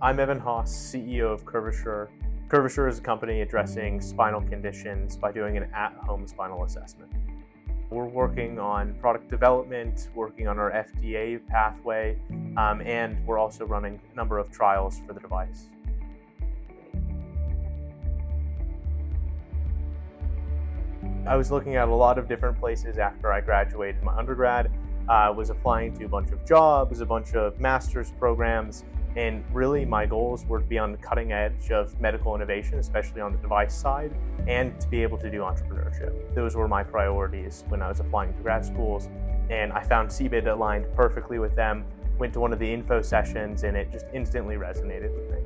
I'm Evan Haas, CEO of CurveAssure. CurveAssure is a company addressing spinal conditions by doing an at-home spinal assessment. We're working on product development, working on our FDA pathway, and we're also running a number of trials for the device. I was looking at a lot of different places after I graduated my undergrad. Was applying to a bunch of jobs, a bunch of master's programs, and really my goals were to be on the cutting edge of medical innovation, especially on the device side, and to be able to do entrepreneurship. Those were my priorities when I was applying to grad schools, and I found CBID aligned perfectly with them. Went to one of the info sessions and it just instantly resonated with me.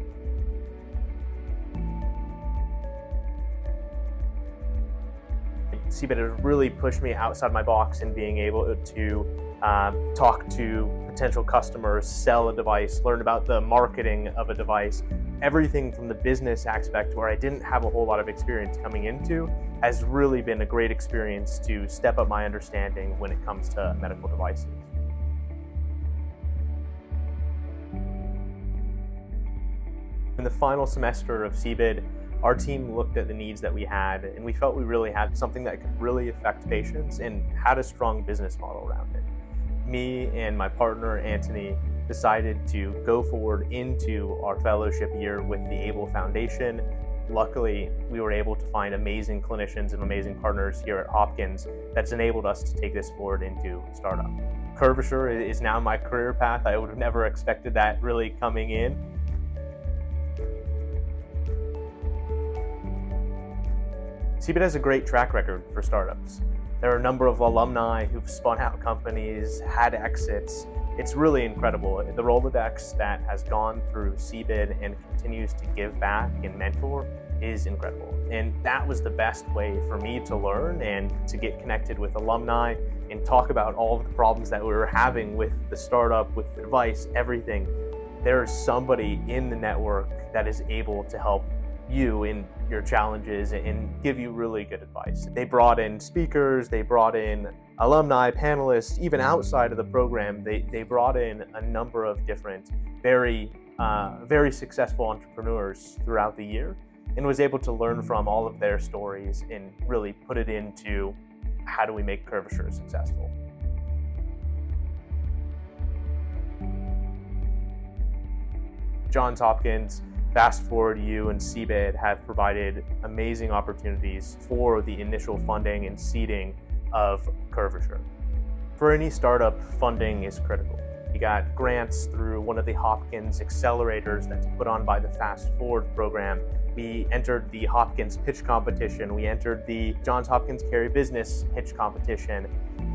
CBID has really pushed me outside my box in being able to talk to potential customers, sell a device, learn about the marketing of a device. Everything from the business aspect, where I didn't have a whole lot of experience coming into, has really been a great experience to step up my understanding when it comes to medical devices. In the final semester of CBID, our team looked at the needs that we had, and we felt we really had something that could really affect patients and had a strong business model around it. Me and my partner, Anthony, decided to go forward into our fellowship year with the ABLE Foundation. Luckily, we were able to find amazing clinicians and amazing partners here at Hopkins that's enabled us to take this forward into a startup. CurveAssure is now my career path. I would have never expected that really coming in. CBID has a great track record for startups. There are a number of alumni who've spun out companies, had exits. It's really incredible. The Rolodex that has gone through CBID and continues to give back and mentor is incredible. And that was the best way for me to learn and to get connected with alumni and talk about all of the problems that we were having with the startup, with the device, everything. There is somebody in the network that is able to help you in your challenges and give you really good advice. They brought in speakers, they brought in alumni, panelists, even outside of the program, they brought in a number of different, very successful entrepreneurs throughout the year, and was able to learn from all of their stories and really put it into how do we make CurveAssure successful. Johns Hopkins, Fast Forward You, and CBID have provided amazing opportunities for the initial funding and seeding of CurveAssure. For any startup, funding is critical. You got grants through one of the Hopkins accelerators that's put on by the Fast Forward program. We entered the Hopkins pitch competition. We entered the Johns Hopkins Carry Business pitch competition.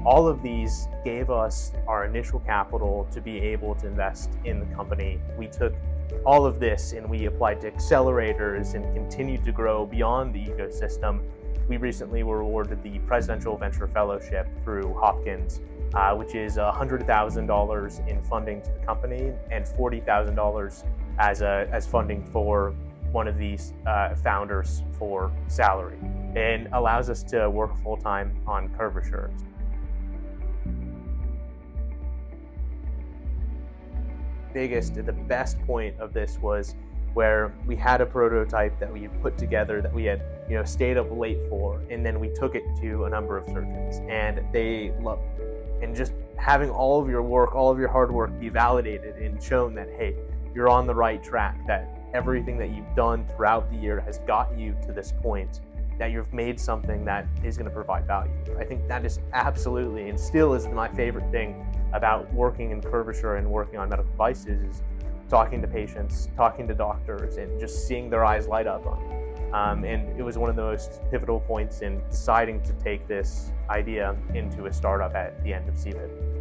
All of these gave us our initial capital to be able to invest in the company. We took all of this and we applied to accelerators and continued to grow beyond the ecosystem. We recently were awarded the Presidential Venture Fellowship through Hopkins, which is $100,000 in funding to the company and $40,000 as funding for one of these founders for salary, and allows us to work full-time on CurveAssure. The best point of this was where we had a prototype that we had put together that we had stayed up late for, and then we took it to a number of surgeons and they loved it. And just having all of your work, all of your hard work be validated and shown that, hey, you're on the right track, that everything that you've done throughout the year has got you to this point, that you've made something that is going to provide value. I think that is absolutely, and still is, my favorite thing about working in CurveAssure and working on medical devices is talking to patients, talking to doctors, and just seeing their eyes light up on. And it was one of the most pivotal points in deciding to take this idea into a startup at the end of CBID.